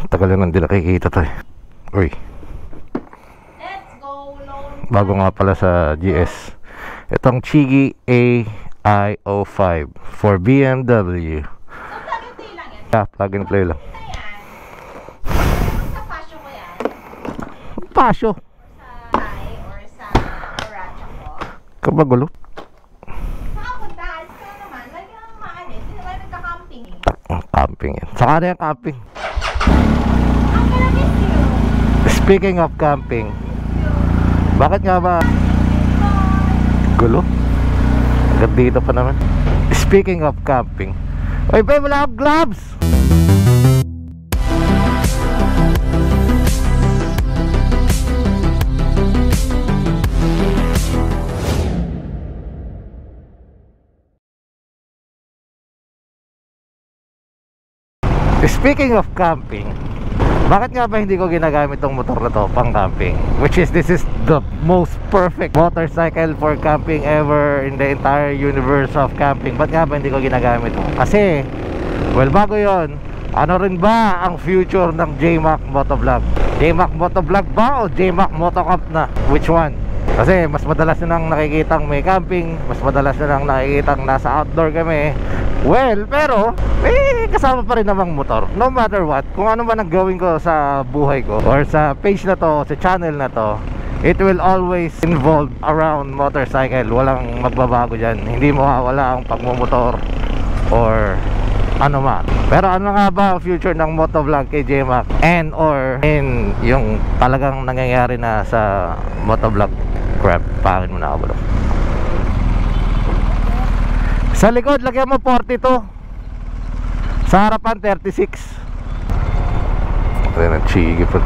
Tagal na hindi nakikita to eh. Uy, bago nga pala sa GS itong Chigi AI05 for BMW. Plug and play lang. Sa pasyo ko yan? Pasyo. Sa Thai or sa Aracha ko? Kabagulo. Makapunta, alis ka naman. Lagi ang maalis. Hindi naman nagka-camping eh. Camping yan. Saka na yung camping. I'm gonna miss you. Speaking of camping, bakit nga ba gulo? Agad dito pa naman. Speaking of camping, oy babe, wala akong gloves. Speaking of camping, bakit nga ba hindi ko ginagamit tong motor na to pang camping? Which is, this is the most perfect motorcycle for camping ever in the entire universe of camping. Ba't nga ba hindi ko ginagamit to? Kasi, well, bago yon, ano rin ba ang future ng JMac Motovlog? JMac Motovlog ba o JMac Motocamp na? Which one? Kasi mas madalas na nang nakikitang may camping, mas madalas na nang nakikitang nasa outdoor kami. Well, pero kasama pa rin namang motor. No matter what, kung ano man ang gawin ko sa buhay ko or sa page na to, sa channel na to, it will always involve around motorcycle. Walang magbabago dyan. Hindi mawawala ang pagmumotor or ano man. Pero ano nga ba ang future ng motovlog kay JMac and or in yung talagang nangyayari na sa motovlog? Crap, pangin mo na ako bro. Sa likod, lagyan mo 42. Sa harapan, 36. Ayan ang chigi po.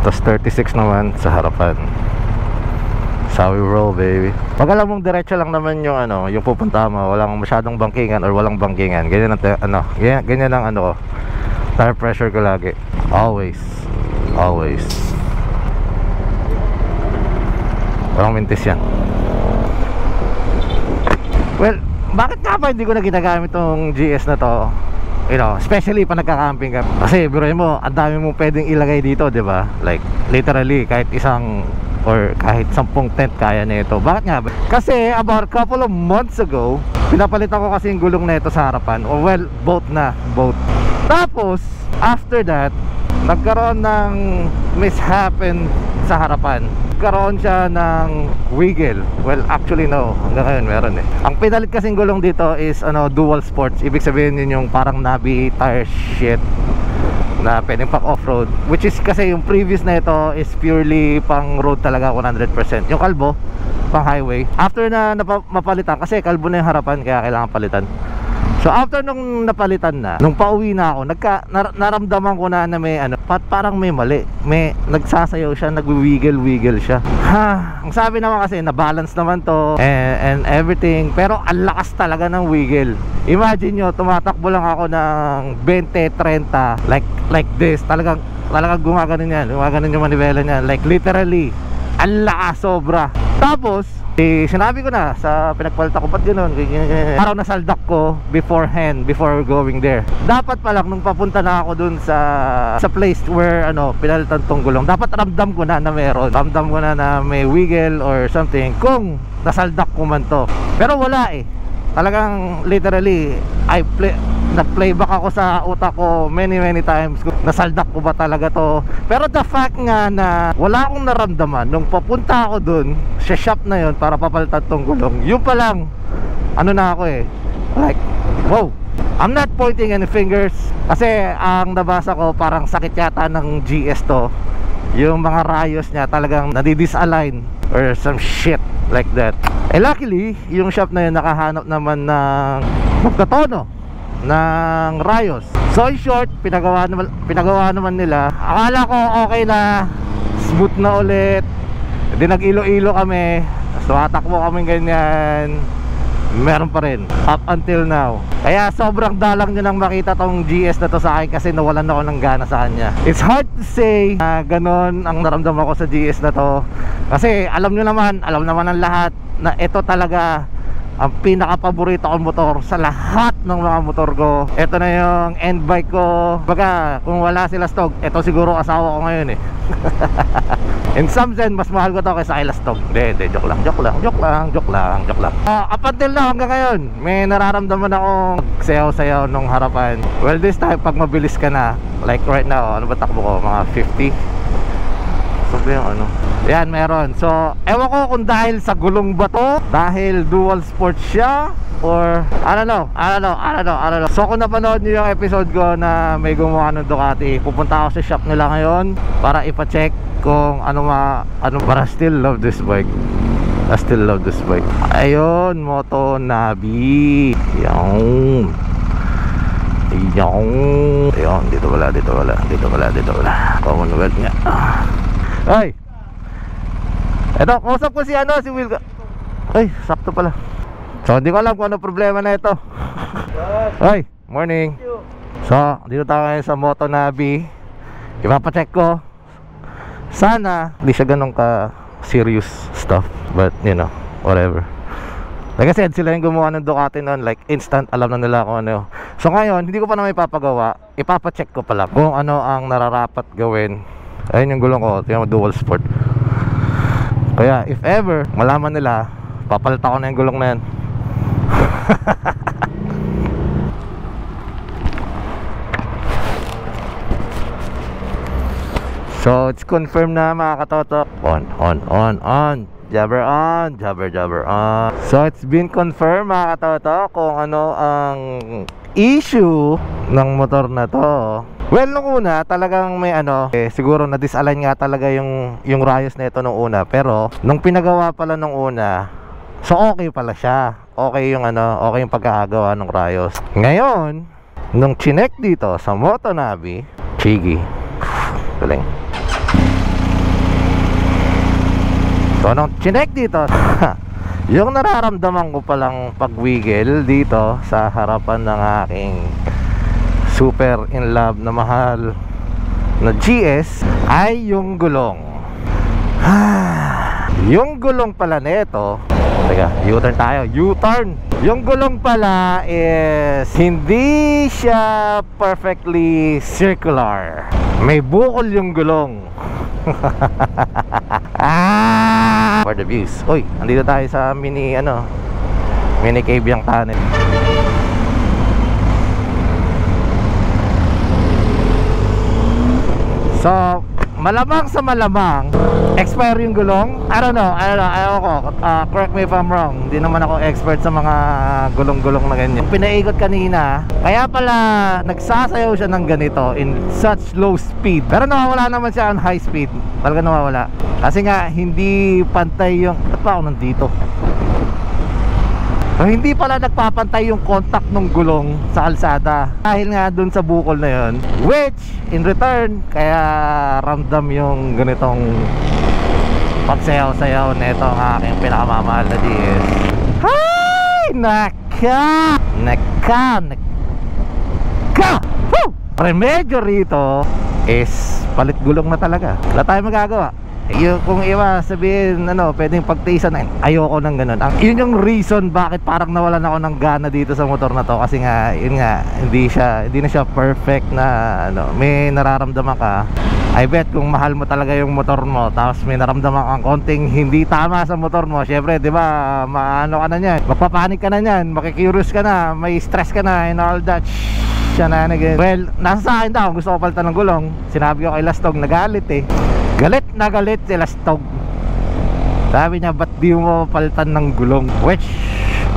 Tapos 36 naman sa harapan. That's how we roll, baby. Pag alam mong diretso lang naman yung ano, yung pupunta mo, walang masyadong bangkingan or walang bangkingan. Ganyan ang ganyan lang ano ko. Tire pressure ko lagi. Always. Always. Walang mintis yan. Well, bakit nga ba hindi ko na ginagamit tong GS na to? You know, especially pa nagka-camping ka. Kasi biruin mo, ang dami mong pwedeng ilagay dito, di ba? Like, literally, kahit isang or kahit 10 tent kaya nito. Bakit nga ba? Kasi about a couple of months ago, pinapalitan ko kasi yung gulong na ito sa harapan. Or well, both na, both. Tapos, after that, nagkaroon ng mishappen sa harapan. Nagkaroon siya ng wiggle. Well, actually no, hanggang ngayon meron eh. Ang pinalit kasing gulong dito is ano, dual sports. Ibig sabihin yun yung parang Nabi tire shit na pwedeng pang off-road. Which is kasi yung previous na ito is purely pang road talaga 100%. Yung kalbo, pang highway. After na mapalitan, kasi kalbo na yung harapan kaya kailangan palitan. So after nung napalitan na, nung pauwi na ako, naramdaman ko na may ano, parang may mali. May nagsasayaw siya, nagwi-wiggle siya. Ha, ang sabi naman kasi na-balance naman to and everything, pero ang lakas talaga ng wiggle. Imagine nyo, tumatakbo lang ako ng 20-30 like this. Talagang gumaganon yan. Gumaganon yung manibela niya. Like literally, ang lakas sobra. Tapos sinabi ko na sa pinagpalitan ko, ba't ganun? Parang nasaldak ko beforehand, before going there. Dapat pa lang nung papunta na ako dun sa place where ano, pinalitan tong gulong, dapat ramdam ko na meron. Ramdam ko na may wiggle or something kung nasaldak ko man to. Pero wala eh. Talagang literally nag-playback ako sa utak ko many times. Nasaldak ko ba talaga to? Pero the fact nga na wala akong naramdaman nung papunta ako dun sa shop na yun para papalitan tong gulong, yun pa lang ano na ako eh, like wow. I'm not pointing any fingers kasi ang nabasa ko parang sakit yata ng GS to. Yung mga rayos niya talagang nadi-disalign or some shit like that. Eh luckily, yung shop na yun nakahanap naman ng magkatono ng rayos. So in short, pinagawa naman nila. Akala ko okay na, smooth na ulit. Hindi nag-ilo-ilo kami. So atakbo kami ganyan. Meron pa rin up until now. Kaya sobrang dalang nyo nang makita tong GS na to sa akin kasi nawalan ako ng gana sa kanya. It's hard to say na ganon ang naramdaman ko sa GS na to kasi alam naman ng lahat na ito talaga ang pinaka-paborito kong motor sa lahat ng mga motor ko. Ito na yung end bike ko. Baga, kung wala sila Stog, ito siguro asawa ko ngayon eh. In some sense, mas mahal ko to kaysa kay Stog. Hindi, joke lang. Up until now, hanggang ngayon, may nararamdaman akong sayaw-sayaw nung harapan. Well, this time, pag mabilis ka na, like right now, ano ba takbo ko? Mga 50? Yung ano. Yan, meron. So, ewan ko kung dahil sa gulong ba to, dahil dual sport siya, or I don't know. So, kung napanood niyo yung episode ko na may gumawa ng Ducati, pupunta ako sa shop nila ngayon para ipa-check kung ano but I still love this bike. Ayun, Moto Navi. Ayun, dito wala. Commonwealth nga. Ay, eto, kausap ko si Will. Ay, sakto pala. So, hindi ko alam kung ano problema na ito. Ay, morning. So, dito tayo ngayon sa Moto Navi. Ipapacheck ko. Sana, hindi siya ganun ka serious stuff. But, you know, whatever. Like I said, sila yung gumawa ng Ducati noon. Like, instant, alam na nila kung ano. So, ngayon, hindi ko pa naman ipapagawa. Ipapacheck ko pala kung ano ang nararapat gawin. Ayun yung gulong ko, tingnan mo, dual sport. Kaya if ever malaman nila, papalitan ko na yung gulong na yan. So it's confirmed na mga katoto. On. Jabber on. So it's been confirmed mga katoto kung ano ang issue ng motor na to. Well, nung una, talagang may siguro na-disalign nga talaga yung rayos na ito nung una. Pero, nung pinagawa pala nung una, so okay pala siya. Okay yung okay yung pagkakagawa ng rayos. Ngayon, nung chinek dito sa Moto Navi, chigi. Galing. So, nung chinek dito, yung nararamdaman ko palang pagwigil dito sa harapan ng aking super in love na mahal na GS ay yung gulong. Yung gulong pala nito, teka, U-turn tayo. Yung gulong pala is hindi siya perfectly circular. May bukol yung gulong. For the views. Uy, andito tayo sa mini cave yung tunnel. So, malamang sa malamang expire yung gulong. I don't know, correct me if I'm wrong. Hindi naman ako expert sa mga gulong-gulong na ganyan. Pinaikot kanina, kaya pala nagsasayaw siya ng ganito in such low speed. Pero nawawala naman siya on high speed. Talaga nawawala. Kasi nga, hindi pantay yung... Ba't pa ako nandito? So, hindi pala nagpapantay yung contact ng gulong sa kalsada dahil nga dun sa bukol na yun, which in return kaya ramdam yung ganitong pagsayaw-sayaw na ito ang aking pinakamamahal na DS. Hay! Naka! Woo! Remedyo rito is palit gulong na talaga. Wala tayong magagawa. Kung iba sabihin pwedeng pagtiisan, ayoko ng ganun. Yun yung reason bakit parang nawalan ako ng gana dito sa motor na to. Kasi nga, yun nga, hindi na siya perfect na may nararamdaman ka. I bet kung mahal mo talaga yung motor mo, tapos may naramdaman kang konting hindi tama sa motor mo, syempre, di ba, maano ka na niyan, magpapanik ka na niyan, makikurious ka na, may stress ka na, and all that shenanigans. Well, nasa sa akin daw, gusto ko palitan ng gulong. Sinabi ko kay Lastog, nagalit eh. Galit na galit si Lastog. Sabi niya, ba't di mo palitan ng gulong? Which,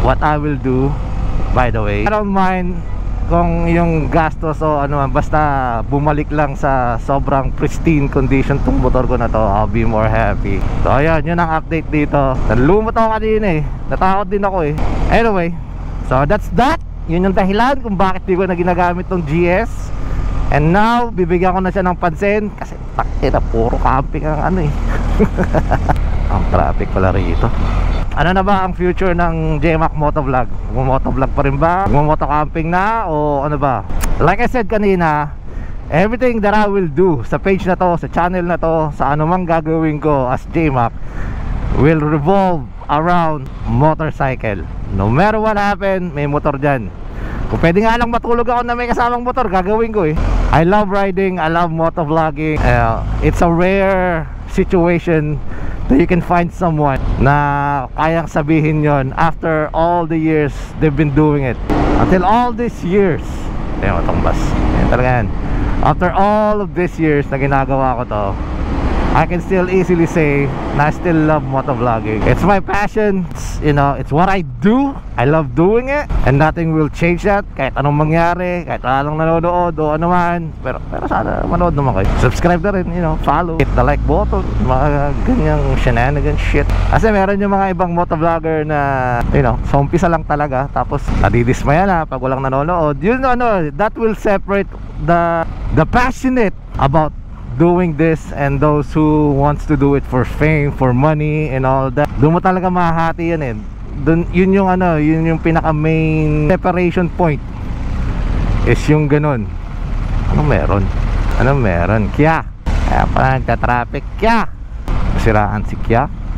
what I will do, by the way, I don't mind kung yung gastos o basta bumalik lang sa sobrang pristine condition tong motor ko na to, I'll be more happy. So ayun, yun ang update dito. Nalumot ako kanina eh, natakot din ako eh. Anyway, so that's that. Yun yung dahilan kung bakit di ko na ginagamit tong GS. And now, bibigyan ko na siya ng pansin kasi takina, puro camping ang ang traffic pala rito. Ano na ba ang future ng JMac Motovlog? Motovlog pa rin ba? Motocamping na? O ano ba? Like I said kanina, everything that I will do sa page na to, sa channel na to, sa anumang gagawin ko as JMac, will revolve around motorcycle. No matter what happen, may motor dyan. Kung pwede nga lang matulog ako na may kasamang motor, gagawin ko eh. I love riding, I love motovlogging. It's a rare situation that you can find someone na kayang sabihin yon after all the years they've been doing it. Until all these years, ayun, itong bus, ayun talaga yan. After all of these years na ginagawa ko to, I can still easily say na I still love motovlogging. It's my passion, you know, it's what I do. I love doing it, and nothing will change that. Kahit anong mangyari, kahit walang nanonood o ano man. Pero sana manood naman kayo. Subscribe na rin, you know, follow, hit the like button, mga ganyang shenanigans shit. Kasi meron yung mga ibang motovlogger na, you know, sa umpisa lang talaga, tapos nadidismaya na pag walang nanonood. Yun, ano, that will separate the passionate about doing this and those who wants to do it for fame, for money and all that. Doon mo talaga mahahati yan eh. Doon, yun yung ano, yun yung pinaka main separation point is yung ganun. Anong meron? Anong meron? Kya. Kaya pala nagtatraffic. Kya. Masiraan si Kya.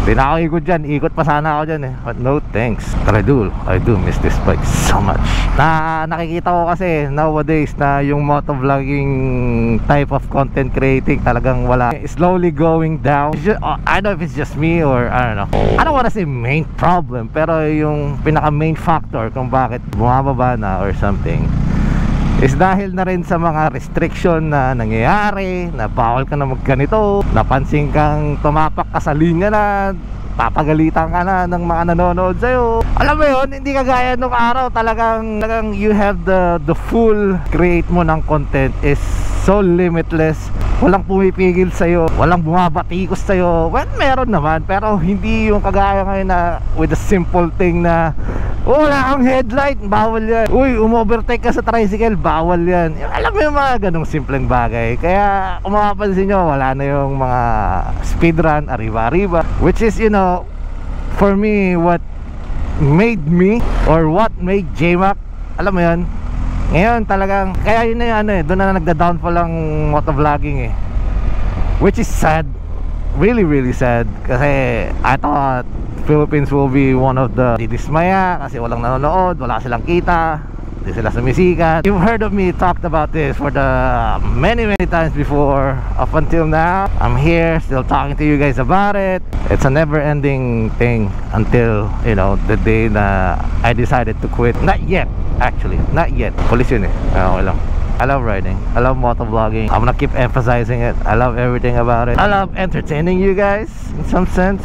Di na ako ikot dyan. Ikot pa sana ako dyan eh. But no thanks. But I do miss this bike so much. Nakikita ko kasi nowadays na yung motovlogging type of content creating talagang wala. Slowly going down. I don't know if it's just me or I don't know. I don't wanna say main problem, pero yung pinaka main factor kung bakit bumababa na or something is dahil na rin sa mga restriction na nangyayari, na bawal ka na magganito, napansin kang tumapak ka sa linya na, papagalitan ka na ng mga nanonood sa'yo. Alam mo yun, hindi kagaya nung araw, talagang you have the full create mo ng content is so limitless. Walang pumipigil sa'yo, walang bumabatikos sa'yo. Well, meron naman, pero hindi yung kagaya ngayon na with a simple thing na wala kang headlight, bawal yan. Uy, umovertake ka sa tricycle, bawal yan. Alam mo yung mga ganong simpleng bagay. Kaya kung mapapansin nyo, wala na yung mga speedrun, arriba-arriba. Which is, you know, for me, what made me or what made JMac, alam mo yun, ngayon talagang, kaya yun na yung ano eh, doon na nagda-downfall ang motovlogging eh. Which is sad, really sad. Kasi I thought Philippines will be one of the didismaya kasi walang nanonood, wala silang kita, hindi sila sumisikat. You've heard of me talked about this for the many times before. Up until now, I'm here still talking to you guys about it. It's a never-ending thing until, you know, the day na I decided to quit. Not yet, actually, not yet. Police yun eh, okay lang. I love riding, I love motovlogging. I'm gonna keep emphasizing it. I love everything about it. I love entertaining you guys in some sense.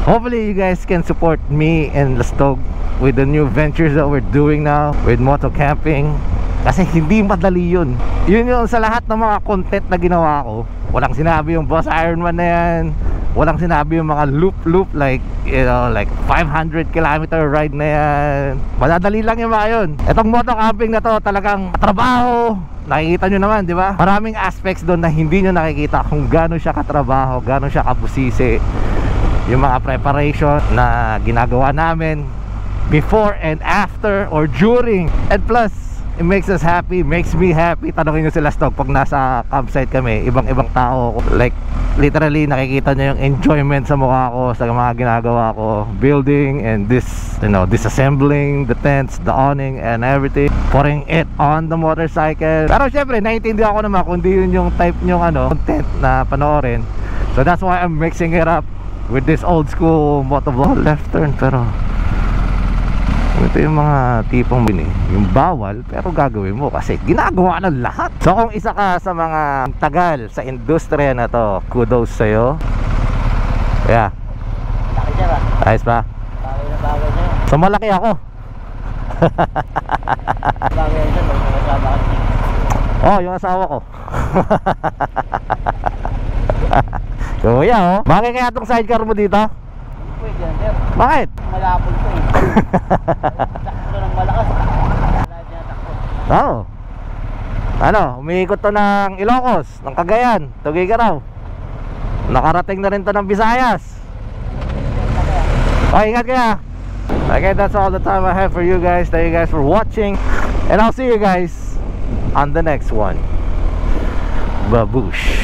Hopefully you guys can support me and Lastog with the new ventures that we're doing now with moto camping. Kasi hindi madali yun. Yun yung sa lahat ng mga content na ginawa ko. Walang sinabi yung Boss Ironman na yan. Walang sinabi yung mga loop like, you know, like 500 kilometer ride na yan. Madadali lang yung mga yun. Itong moto camping na to talagang trabaho. Nakikita nyo naman, di ba? Maraming aspects doon na hindi nyo nakikita kung gano'n siya katrabaho, gano'n siya kabusisi. Yung mga preparation na ginagawa namin before and after or during. And plus, it makes us happy, makes me happy. Tanongin nyo sila Stog pag nasa campsite kami, ibang tao. Like, literally nakikita nyo yung enjoyment sa mukha ko sa mga ginagawa ko. Building and this, you know, disassembling the tents, the awning and everything. Putting it on the motorcycle. Pero syempre, naiintindihan ko naman kung di yun yung type nyong content na panoorin. So that's why I'm mixing it up with this old school motovlog. Left turn, pero ito yung mga tipong yung bawal pero gagawin mo kasi ginagawa ng lahat. So kung isa ka sa mga tagal sa industriya na to, kudos sa'yo. Yeah, laki siya ba? Ayos ba? Bagay na bagay niya. So malaki ako. Bagay yan siya, magkakasama ka. Oh, yung asawa ko. Kuya, oh. Bakit kaya itong sidecar mo dito? Pwede yan, sir. Bakit? Malapol ko eh. Takbo ng malakas. Oo. Ano, umiikot to ng Ilocos, ng Cagayan, Tuguegarao. Nakarating na rin to ng Visayas. Okay, ingat kaya. Okay, that's all the time I have for you guys. Thank you guys for watching. And I'll see you guys on the next one. Baboosh.